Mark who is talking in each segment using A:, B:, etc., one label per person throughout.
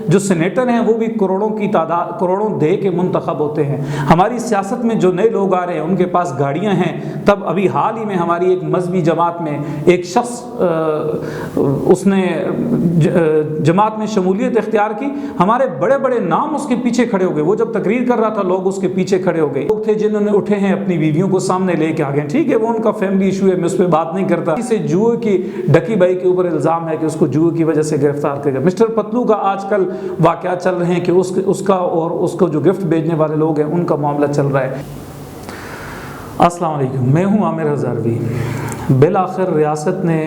A: जो सेनेटर हैं वो भी करोड़ों की तादाद, करोड़ों दे के मुंतखब होते हैं। हमारी सियासत में जो नए लोग आ रहे हैं उनके पास गाड़ियां हैं। तब अभी हाल ही में हमारी एक मजहबी जमात में एक शख्स उसने जमात में शमूलियत इख्तियार की, हमारे बड़े बड़े नाम उसके पीछे खड़े हो गए। वो जब तकरीर कर रहा था लोग उसके पीछे खड़े हो गए। लोग थे जिन्होंने उठे हैं अपनी बीवियों को सामने लेके आ गए। ठीक है, वो उनका फैमिली इशू है, मैं उस पर बात नहीं करता। इसे जुए की डकी बाई के ऊपर इल्ज़ाम है कि उसको जुए की वजह से गिरफ्तार कर गया। मिस्टर पतलू का आजकल वाक़या चल रहे हैं कि उसका और उसको जो गिफ्ट भेजने वाले लोग हैं उनका मामला चल रहा है। अस्सलाम वालेकुम, मैं हूँ आमिर हज़ारवी। बिल आखिर रियासत ने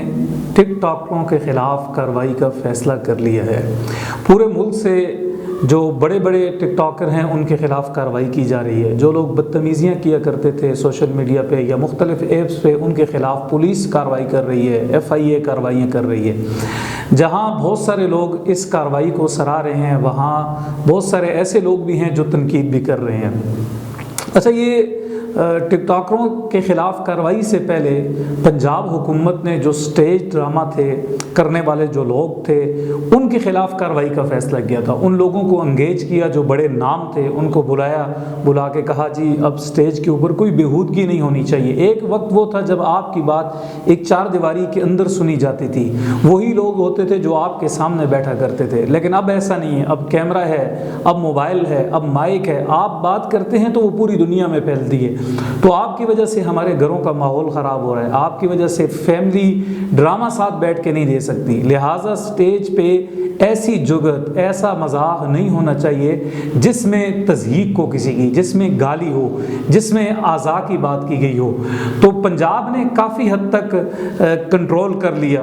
A: टिकटॉकरों के ख़िलाफ़ कार्रवाई का फ़ैसला कर लिया है। पूरे मुल्क से जो बड़े बड़े टिकटॉकर हैं उनके ख़िलाफ़ कार्रवाई की जा रही है। जो लोग बदतमीज़ियाँ किया करते थे सोशल मीडिया पे या मुख्तलिफ़ ऐप्स पे, उनके ख़िलाफ़ पुलिस कार्रवाई कर रही है, FIA कार्रवाइयाँ कर रही है। जहाँ बहुत सारे लोग इस कार्रवाई को सराह रहे हैं, वहाँ बहुत सारे ऐसे लोग भी हैं जो तनकीद भी कर रहे हैं। अच्छा, ये टिकटॉकरों के ख़िलाफ़ कार्रवाई से पहले पंजाब हुकूमत ने जो स्टेज ड्रामा थे करने वाले जो लोग थे उनके ख़िलाफ़ कार्रवाई का फ़ैसला किया था। उन लोगों को एंगेज किया जो बड़े नाम थे, उनको बुला के कहा जी अब स्टेज के ऊपर कोई बेहूदगी नहीं होनी चाहिए। एक वक्त वो था जब आपकी बात एक चार दीवारी के अंदर सुनी जाती थी, वही लोग होते थे जो आपके सामने बैठा करते थे। लेकिन अब ऐसा नहीं है, अब कैमरा है, अब मोबाइल है, अब माइक है, आप बात करते हैं तो वो पूरी दुनिया में फैलती है। तो आपकी वजह से हमारे घरों का माहौल ख़राब हो रहा है, आपकी वजह से फैमिली ड्रामा साथ बैठ के नहीं दे सकती। लिहाजा स्टेज पे ऐसी जुगत, ऐसा मजाक नहीं होना चाहिए जिसमें तज़हीक को किसी की, जिसमें गाली हो, जिसमें आज़ा की बात की गई हो। तो पंजाब ने काफ़ी हद तक कंट्रोल कर लिया।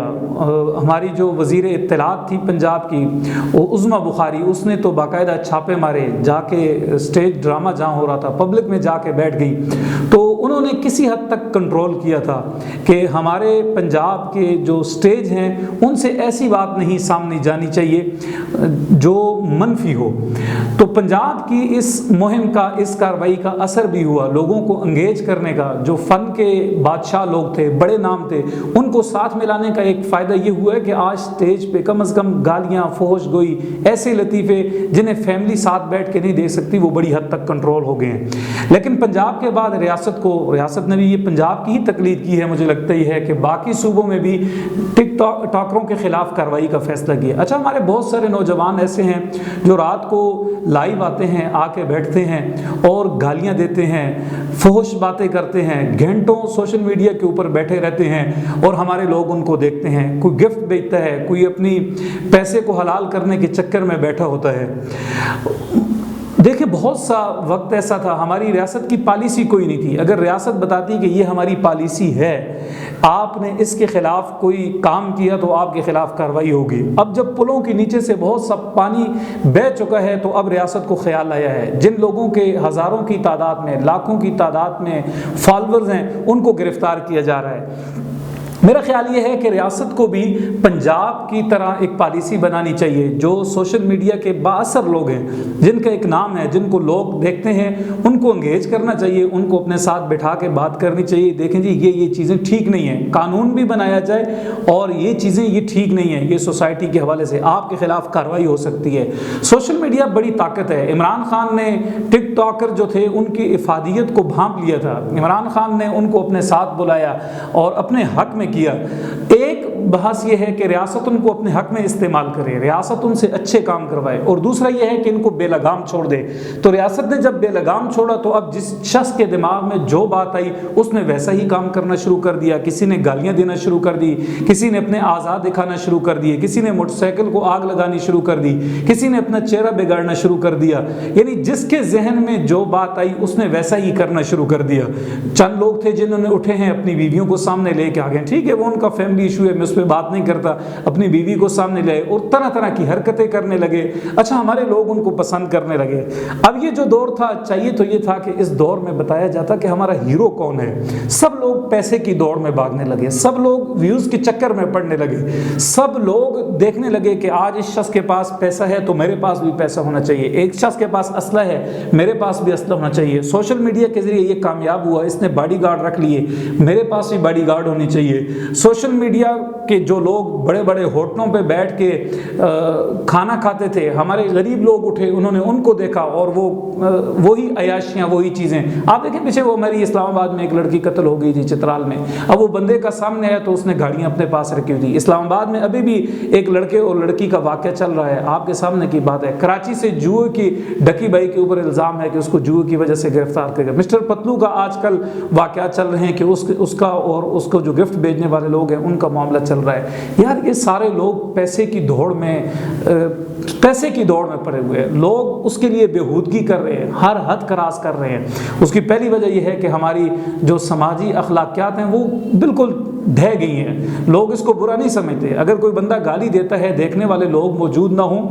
A: हमारी जो वज़ीर इत्तलात थी पंजाब की, वो उज़्मा बुखारी, उसने तो बाकायदा छापे मारे, जाके स्टेज ड्रामा जहाँ हो रहा था पब्लिक में जाके बैठ गई। तो उन्होंने किसी हद तक कंट्रोल किया था कि हमारे पंजाब के जो स्टेज हैं उनसे ऐसी बात नहीं सामने जानी चाहिए जो मनफी हो। तो पंजाब की इस मुहिम का, इस कार्रवाई का असर भी हुआ। लोगों को एंगेज करने का, जो फ़न के बादशाह लोग थे, बड़े नाम थे, उनको साथ मिलाने का एक फ़ायदा ये हुआ है कि आज स्टेज पे कम अज़ कम गालियाँ, फहश गोई, ऐसे लतीफ़े जिन्हें फैमिली साथ बैठ के नहीं देख सकती, वो बड़ी हद तक कंट्रोल हो गए हैं। लेकिन पंजाब के बाद रियासत ने भी ये पंजाब की ही तकलीद की है, मुझे लगता ही है कि बाकी सूबों में भी टिकटॉकरों के ख़िलाफ़ कार्रवाई का फ़ैसला किया। अच्छा, हमारे बहुत सारे नौजवान ऐसे हैं जो रात को लाइव आते हैं, आके बैठते हैं और गालियां देते हैं, फहश बातें करते हैं, घंटों सोशल मीडिया के ऊपर बैठे रहते हैं और हमारे लोग उनको देखते हैं। कोई गिफ्ट बेचता है, कोई अपनी पैसे को हलाल करने के चक्कर में बैठा होता है। देखिए, बहुत सा वक्त ऐसा था, हमारी रियासत की पॉलिसी कोई नहीं थी। अगर रियासत बताती कि ये हमारी पॉलिसी है, आपने इसके ख़िलाफ़ कोई काम किया तो आपके ख़िलाफ़ कार्रवाई होगी। अब जब पुलों के नीचे से बहुत सा पानी बह चुका है तो अब रियासत को ख्याल आया है, जिन लोगों के हज़ारों की तादाद में, लाखों की तादाद में फॉलोअर्स हैं, उनको गिरफ़्तार किया जा रहा है। मेरा ख्याल ये है कि रियासत को भी पंजाब की तरह एक पॉलिसी बनानी चाहिए। जो सोशल मीडिया के बाअसर लोग हैं, जिनका एक नाम है, जिनको लोग देखते हैं, उनको एंगेज करना चाहिए, उनको अपने साथ बिठा के बात करनी चाहिए। देखें जी, ये चीज़ें ठीक नहीं हैं, कानून भी बनाया जाए और ये चीज़ें ये ठीक नहीं है, ये सोसाइटी के हवाले से आपके ख़िलाफ़ कार्रवाई हो सकती है। सोशल मीडिया बड़ी ताकत है। इमरान खान ने टिकटॉकर जो थे उनकी इफादियत को भांप लिया था। इमरान खान ने उनको अपने साथ बुलाया और अपने हक़ में किया। एक बहस यह है कि रियासत उनको अपने हक में इस्तेमाल करे, रियासत उनसे अच्छे काम करवाए, और दूसरा यह है कि इनको बेलगाम छोड़ दे। तो रियासत ने जब बेलगाम छोड़ा तो अब जिस शख्स के दिमाग में जो बात आई उसने वैसा ही काम करना शुरू कर दिया। किसी ने गालियां देना शुरू कर दी, किसी ने अपने आज़ाद दिखाना शुरू कर दिए, किसी ने मोटरसाइकिल को आग लगानी शुरू कर दी, किसी ने अपना चेहरा बिगाड़ना शुरू कर दिया। यानी जिसके जहन में जो बात आई उसने वैसा ही करना शुरू कर दिया। चंद लोग थे जिन्होंने उठे हैं, अपनी बीवियों को सामने लेके आ गए। ठीक है, वो उनका फैमिली इशू है, मैं उस पर बात नहीं करता। अपनी बीवी को सामने लाए और तरह तरह की हरकतें करने लगे। अच्छा, हमारे लोग उनको पसंद करने लगे। अब ये जो दौर था, चाहिए तो ये था कि इस दौर में बताया जाता कि हमारा हीरो कौन है। सब लोग पैसे की दौड़ में भागने लगे, सब लोग व्यूज़ के चक्कर में पड़ने लगे, सब लोग देखने लगे कि आज इस शख्स के पास पैसा है तो मेरे पास भी पैसा होना चाहिए, एक शख्स के पास असला है मेरे पास भी असला होना चाहिए। सोशल मीडिया के जरिए ये कामयाब हुआ, इसने बॉडीगार्ड रख लिए, मेरे पास भी बॉडीगार्ड होनी चाहिए। सोशल मीडिया कि जो लोग बड़े बड़े होटलों पे बैठ के खाना खाते थे, हमारे गरीब लोग उठे, उन्होंने उनको देखा और वो वही अयाशियाँ, वही चीज़ें। आप देखें पीछे वो हमारी इस्लामाबाद में एक लड़की कत्ल हो गई थी चित्राल में, अब वो बंदे का सामने आया तो उसने गाड़ियाँ अपने पास रखी हुई थी। इस्लामाबाद में अभी भी एक लड़के और लड़की का वाक़या चल रहा है, आपके सामने की बात है। कराची से जुए की डकी भाई के ऊपर इल्ज़ाम है कि उसको जुए की वजह से गिरफ्तार कर गया। मिस्टर पतलू का आजकल वाक़या चल रहे हैं कि उसका और उसको जो गिफ्ट भेजने वाले लोग हैं उनका मामला चल रहा है। यार ये सारे लोग पैसे की दौड़ में पड़े हुए हैं, लोग उसके लिए बेहूदगी कर रहे हैं, हर हद क्रॉस कर रहे हैं। उसकी पहली वजह यह है कि हमारी जो समाजी अखलाकियात हैं वो बिल्कुल ढह गई हैं। लोग इसको बुरा नहीं समझते, अगर कोई बंदा गाली देता है, देखने वाले लोग मौजूद ना हों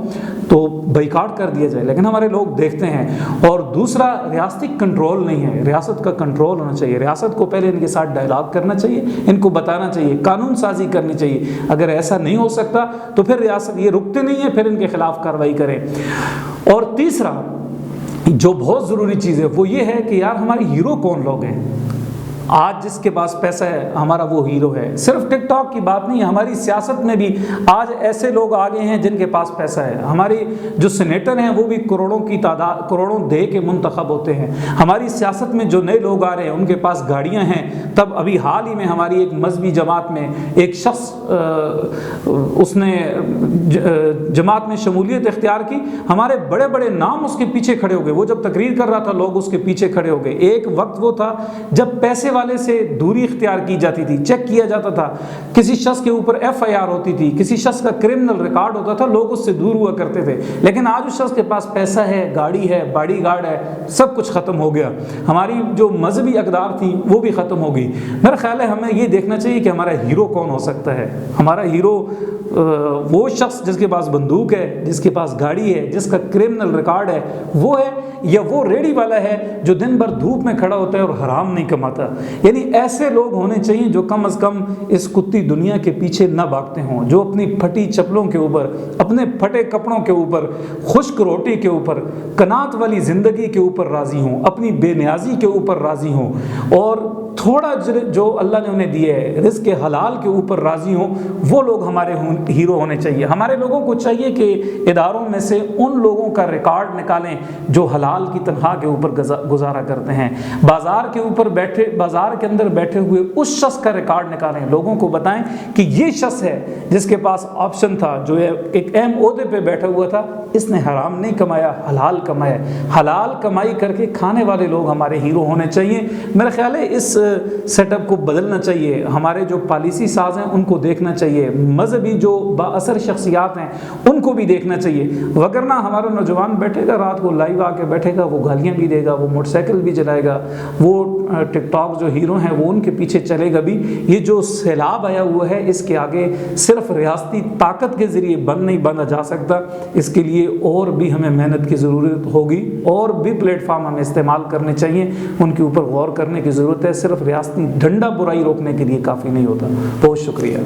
A: तो बाइकाट कर दिया जाए, लेकिन हमारे लोग देखते हैं। और दूसरा, रियासती कंट्रोल नहीं है, रियासत का कंट्रोल होना चाहिए। रियासत को पहले इनके साथ डायलॉग करना चाहिए, इनको बताना चाहिए, कानून साजी करनी चाहिए। अगर ऐसा नहीं हो सकता तो फिर रियासत ये रुकते नहीं है, फिर इनके खिलाफ कार्रवाई करें। और तीसरा जो बहुत ज़रूरी चीज़ है वो ये है कि यार हमारे हीरो कौन लोग हैं। आज जिसके पास पैसा है हमारा वो हीरो है। सिर्फ टिकटॉक की बात नहीं है, हमारी सियासत में भी आज ऐसे लोग आ गए हैं जिनके पास पैसा है। हमारी जो सेनेटर हैं वो भी करोड़ों दे के मुंतखब होते हैं। हमारी सियासत में जो नए लोग आ रहे हैं उनके पास गाड़ियां हैं। तब अभी हाल ही में हमारी एक मजहबी जमात में एक शख्स उसने जमात में शमूलियत इख्तियार की, हमारे बड़े बड़े नाम उसके पीछे खड़े हो गए। वो जब तकरीर कर रहा था लोग उसके पीछे खड़े हो गए। एक वक्त वो था जब पैसे वाले से दूरी इख्तियार की जाती थी, चेक किया जाता था, किसी शख्स के ऊपर FIR होती थी, किसी शख्स का क्रिमिनल रिकॉर्ड होता था, लोग उससे दूर हुआ करते थे। लेकिन आज उस शख्स के पास पैसा है, गाड़ी है, बॉडीगार्ड है, सब कुछ ख़त्म हो गया। हमारी जो मजहबी अक़दार थी वो भी ख़त्म हो गई। मेरा ख्याल है हमें ये देखना चाहिए कि हमारा हीरो कौन हो सकता है। हमारा हीरो वो शख्स जिसके पास बंदूक है, जिसके पास गाड़ी है, जिसका क्रिमिनल रिकॉर्ड है वो है, या वो रेडी वाला है जो दिन भर धूप में खड़ा होता है और हराम नहीं कमाता। यानी ऐसे लोग होने चाहिए जो कम से कम इस कुत्ती दुनिया के पीछे न भागते हों, जो अपनी फटी चप्पलों के ऊपर, अपने फटे कपड़ों के ऊपर, खुश्क रोटी के ऊपर, कनात वाली ज़िंदगी के ऊपर राज़ी हों, अपनी बेनियाजी के ऊपर राज़ी हों, और थोड़ा जो अल्लाह ने उन्हें दिए है रिज़्क़ के हलाल के ऊपर राज़ी हों। वो लोग हमारे हीरो होने चाहिए। हमारे लोगों को चाहिए कि इदारों में से उन लोगों का रिकॉर्ड निकालें जो हलाल की तनख्वाह के ऊपर गुजारा करते हैं। बाज़ार के अंदर बैठे हुए उस शख्स का रिकॉर्ड निकालें, लोगों को बताएं कि ये शख्स है जिसके पास ऑप्शन था, जो एक अहम ओहदे पे बैठा हुआ था, इसने हराम नहीं कमाया, हलाल कमाया। हलाल कमाई करके खाने वाले लोग हमारे हीरो होने चाहिए। मेरा ख्याल है इस सेटअप को बदलना चाहिए। हमारे जो पॉलिसी साज हैं उनको देखना चाहिए, मजहबी जो बाअसर शख्सियात हैं उनको भी देखना चाहिए। वगरना हमारा नौजवान बैठेगा, रात को लाइव आके बैठेगा, वो गालियाँ भी देगा, वो मोटरसाइकिल भी चलाएगा, वो टिकटॉक जो हीरो हैं वो उनके पीछे चलेगा भी। ये जो सैलाब आया हुआ है इसके आगे सिर्फ रियासती ताकत के ज़रिए बंद नहीं बांधा जा सकता। इसके लिए और भी हमें मेहनत की ज़रूरत होगी, और भी प्लेटफार्म हमें इस्तेमाल करने चाहिए, उनके ऊपर गौर करने की ज़रूरत है। सिर्फ रियासती डंडा बुराई रोकने के लिए काफ़ी नहीं होता। बहुत शुक्रिया।